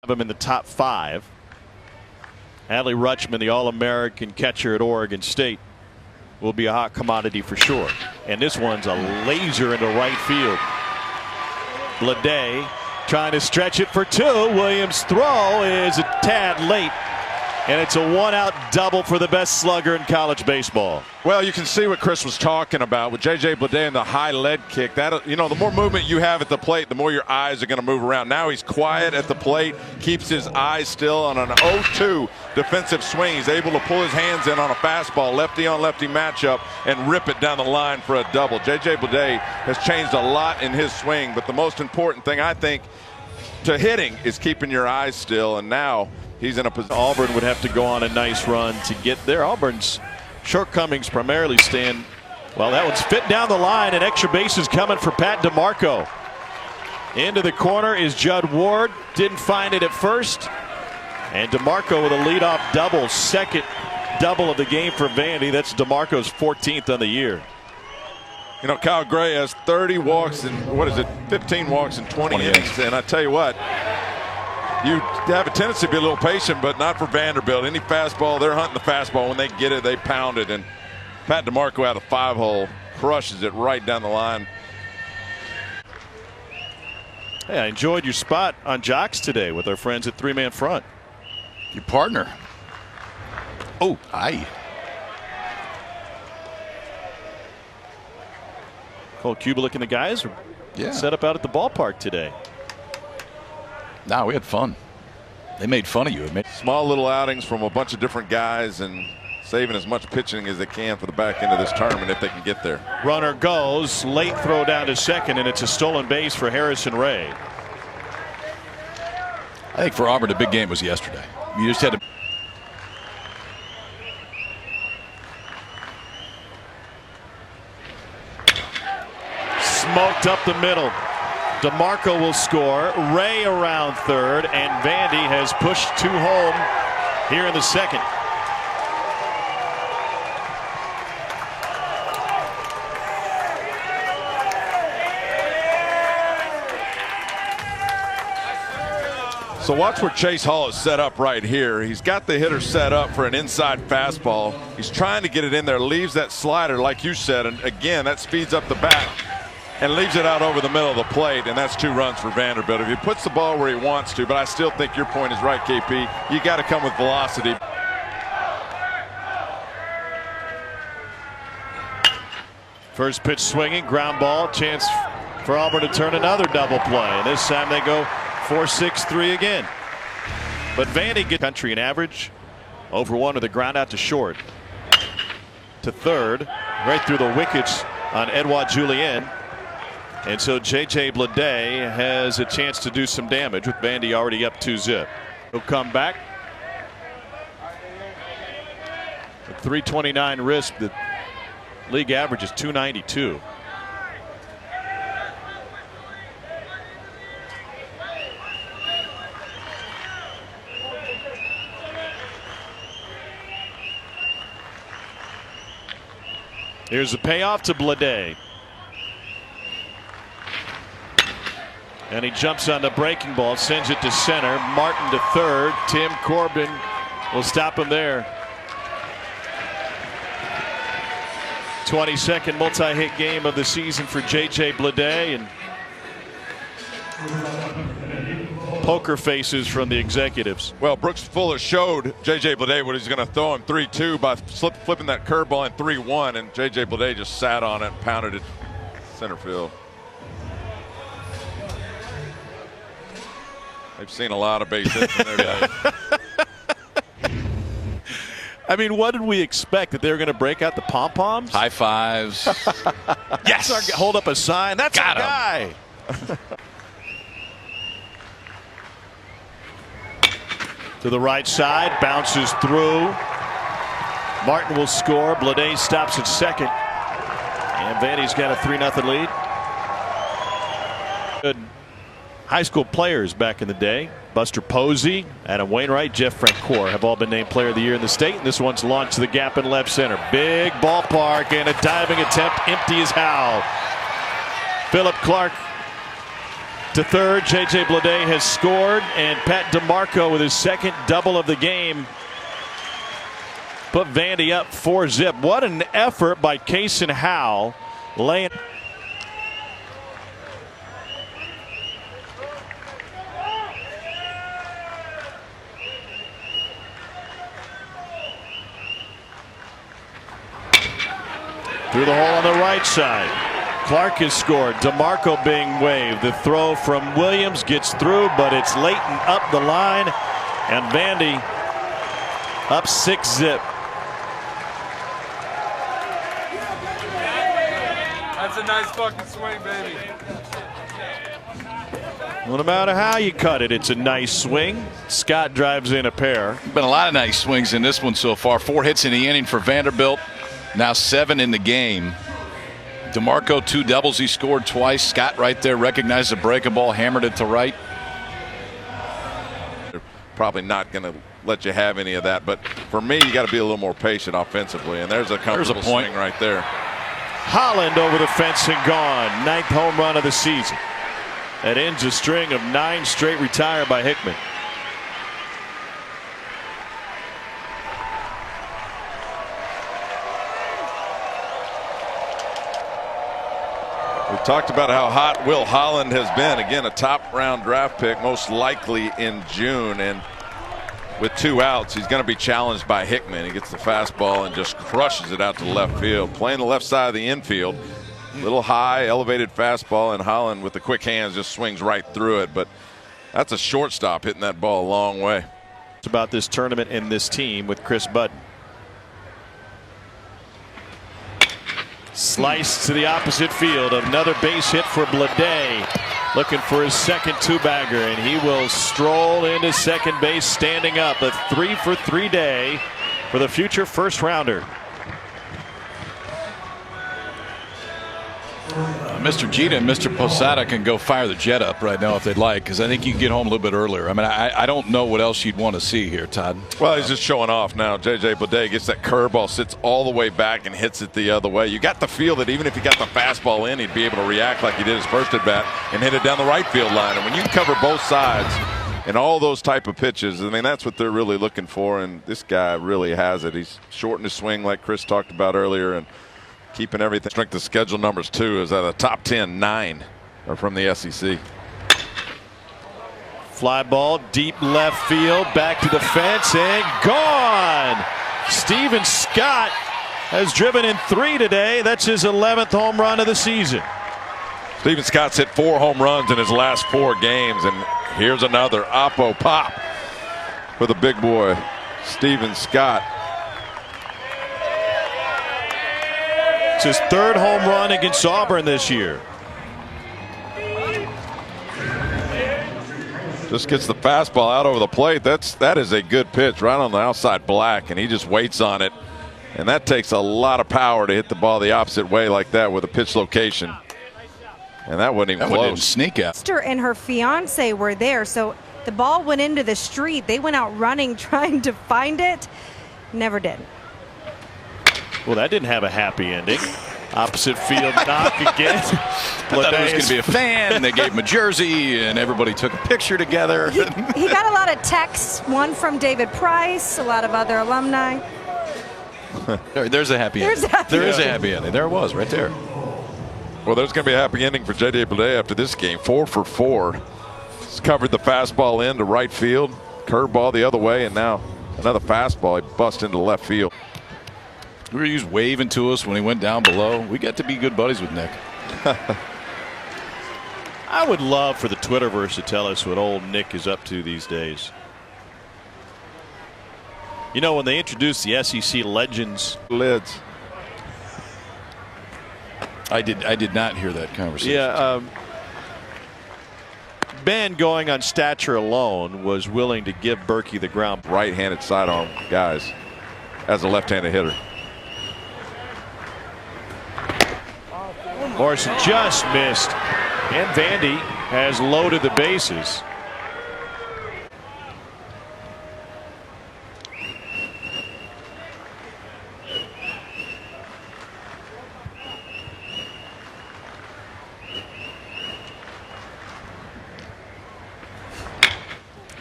Him in the top 5. Adley Rutschman, the All-American catcher at Oregon State, will be a hot commodity for sure. And this one's a laser into right field. Bleday trying to stretch it for 2. Williams' throw is a tad late, and it's a 1-out double for the best slugger in college baseball. Well, you can see what Chris was talking about with J.J. Bleday and the high lead kick. That, you know, the more movement you have at the plate, the more your eyes are going to move around. Now he's quiet at the plate, keeps his eyes still on an 0-2 defensive swing. He's able to pull his hands in on a fastball, lefty on lefty matchup, and rip it down the line for a double. J.J. Bleday has changed a lot in his swing, but the most important thing, I think, to hitting is keeping your eyes still, and now he's in a position. Auburn would have to go on a nice run to get there. Auburn's shortcomings primarily stand. Well, that one's fit down the line, and extra bases coming for Pat DeMarco. Into the corner is Judd Ward. Didn't find it at first. And DeMarco with a leadoff double, second double of the game for Vandy. That's DeMarco's 14th on the year. You know, Kyle Gray has 30 walks and 15 walks in 20 innings. And I tell you what, you have a tendency to be a little patient, but not for Vanderbilt. Any fastball, they're hunting the fastball. When they get it, they pound it. And Pat DeMarco out of 5-hole crushes it right down the line. Hey, I enjoyed your spot on Jocks today with our friends at 3-Man Front. Your partner. Oh, aye. Cole Kubelik and the guys were set up out at the ballpark today. No, we had fun. They made fun of you. Small little outings from a bunch of different guys and saving as much pitching as they can for the back end of this tournament if they can get there. Runner goes, late throw down to second, and it's a stolen base for Harrison Ray. I think for Auburn, the big game was yesterday. You just had to. Smoked up the middle. DeMarco will score. Ray around third, and Vandy has pushed 2 home here in the second. So watch where Chase Hall is set up right here. He's got the hitter set up for an inside fastball. He's trying to get it in there, leaves that slider like you said, and again that speeds up the bat and leaves it out over the middle of the plate, and that's 2 runs for Vanderbilt. If he puts the ball where he wants to, but I still think your point is right, KP. You got to come with velocity. First pitch swinging, ground ball, chance for Auburn to turn another double play, and this time they go 4-6-3 again. But Vandy gets country and average. Over 1 with a ground out to short. To third, right through the wickets on Edouard Julien. And so J.J. Bleday has a chance to do some damage with Vandy already up 2-zip. He'll come back. A 329 risk. The league average is 292. Here's the payoff to Bleday. And he jumps on the breaking ball, sends it to center. Martin to third. Tim Corbin will stop him there. 22nd multi-hit game of the season for J.J. Bleday, and poker faces from the executives. Well, Brooks Fuller showed J.J. Bleday what he's going to throw him 3-2 by flipping that curveball in 3-1, and J.J. Bleday just sat on it and pounded it center field. They've seen a lot of base hits in their day. I mean, what did we expect? That they were going to break out the pom-poms? High fives. Yes. Hold up a sign. That's our guy. To the right side, bounces through. Martin will score. Bleday stops at second. And Vandy's got a 3-0 lead. Good high school players back in the day. Buster Posey, Adam Wainwright, Jeff Francoeur have all been named Player of the Year in the state. And this one's launched to the gap in left center. Big ballpark and a diving attempt, empty as how. Philip Clark to third. J.J. Bleday has scored, and Pat DeMarco with his second double of the game put Vandy up 4-zip. What an effort by Case and Howell laying. Through the hole on the right side. Clark has scored. DeMarco being waved. The throw from Williams gets through, but it's Layton up the line, and Vandy up 6-zip. That's a nice fucking swing, baby. Well, no matter how you cut it, it's a nice swing. Scott drives in a pair. Been a lot of nice swings in this one so far. 4 hits in the inning for Vanderbilt. Now 7 in the game. DeMarco 2 doubles. He scored twice. Scott right there recognized the breaking ball, hammered it to right. They're probably not going to let you have any of that. But for me, you got to be a little more patient offensively. And there's a comfortable swing right there. Holland over the fence and gone. 9th home run of the season. That ends a string of 9 straight retired by Hickman. We talked about how hot Will Holland has been. Again, a top round draft pick, most likely in June. And with 2 outs, he's going to be challenged by Hickman. He gets the fastball and just crushes it out to left field. Playing the left side of the infield. Little high, elevated fastball, and Holland with the quick hands just swings right through it. But that's a shortstop hitting that ball a long way. It's about this tournament and this team with Chris Budden. Sliced to the opposite field. Another base hit for Bleday. Looking for his second 2-bagger, and he will stroll into second base standing up. A 3-for-3 day for the future first rounder. Mr. Jeter and Mr. Posada can go fire the jet up right now if they'd like, because I think you can get home a little bit earlier. I mean, I don't know what else you'd want to see here, Todd. Well, he's just showing off now. J.J. Bleday gets that curveball, sits all the way back and hits it the other way. You got the feel that even if he got the fastball in, he'd be able to react like he did his first at bat and hit it down the right field line. And when you can cover both sides and all those type of pitches, I mean, that's what they're really looking for. And this guy really has it. He's shortened his swing like Chris talked about earlier, and keeping everything. Strength of schedule numbers too is at a top 10, 9 are from the SEC. Fly ball deep left field, back to the fence and gone. Steven Scott has driven in 3 today. That's his 11th home run of the season. Steven Scott's hit 4 home runs in his last 4 games, and here's another Oppo pop for the big boy Steven Scott. It's his 3rd home run against Auburn this year. Just gets the fastball out over the plate. That is a good pitch right on the outside black, and he just waits on it. And that takes a lot of power to hit the ball the opposite way like that with a pitch location. And that wasn't even close. Sneak out. Sister and her fiance were there, so the ball went into the street. They went out running trying to find it. Never did. Well, that didn't have a happy ending. Opposite field knock again. I thought it was going to be a fan, and they gave him a jersey, and everybody took a picture together. He got a lot of texts, one from David Price, a lot of other alumni. There's a happy ending. There is a happy ending. There it was, right there. Well, there's going to be a happy ending for J.J. Bleday after this game. 4 for 4. He's covered the fastball into right field, curveball the other way, and now another fastball. He busts into left field. He was waving to us when he went down below. We got to be good buddies with Nick. I would love for the Twitterverse to tell us what old Nick is up to these days. You know, when they introduced the SEC Legends. Lids. I did not hear that conversation. Yeah. Ben, going on stature alone, was willing to give Berkey the ground. Right-handed sidearm guys as a left-handed hitter. Morrison just missed, and Vandy has loaded the bases.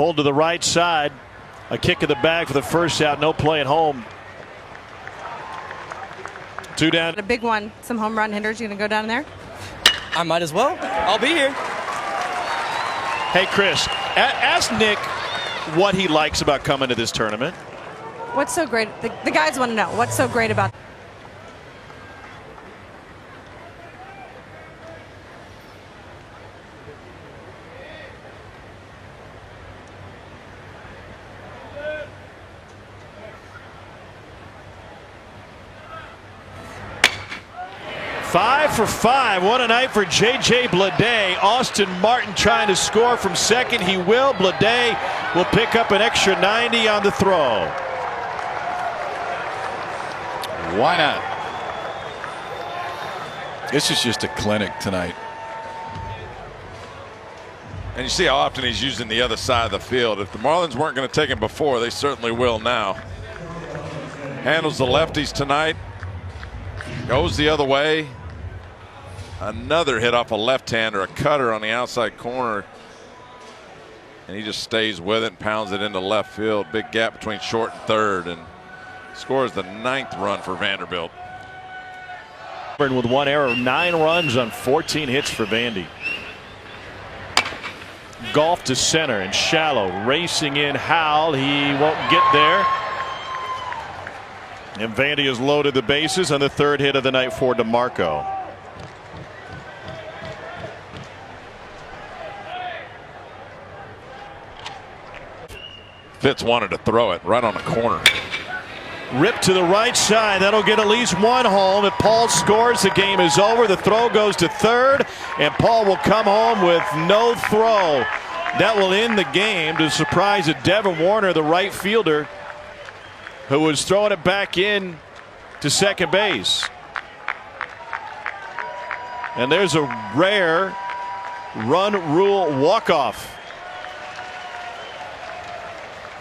Pulled to the right side. A kick in the bag for the first out. No play at home. 2 down. A big one. Some home run hitters. You going to go down there? I might as well. I'll be here. Hey, Chris, ask Nick what he likes about coming to this tournament. What's so great? The guys want to know. What's so great about 5 for 5. What a night for J.J. Bleday. Austin Martin trying to score from second. He will. Bleday will pick up an extra 90 on the throw. Why not? This is just a clinic tonight. And you see how often he's using the other side of the field. If the Marlins weren't going to take him before, they certainly will now. Handles the lefties tonight. Goes the other way. Another hit off a left-hander, a cutter on the outside corner. And he just stays with it and pounds it into left field. Big gap between short and third, and scores the 9th run for Vanderbilt. Auburn with 1 error, 9 runs on 14 hits for Vandy. Golf to center and shallow, racing in Howell. He won't get there. And Vandy has loaded the bases on the 3rd hit of the night for DeMarco. Fitz wanted to throw it right on the corner. Ripped to the right side. That'll get at least 1 home. If Paul scores, the game is over. The throw goes to third, and Paul will come home with no throw. That will end the game to the surprise of Devin Warner, the right fielder, who was throwing it back in to second base. And there's a rare run rule walk-off.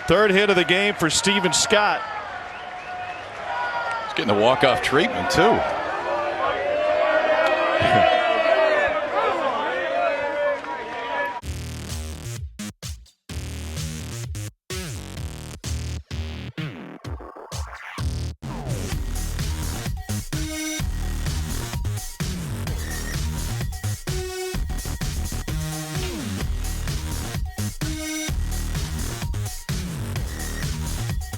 3rd hit of the game for Steven Scott. He's getting the walk-off treatment, too.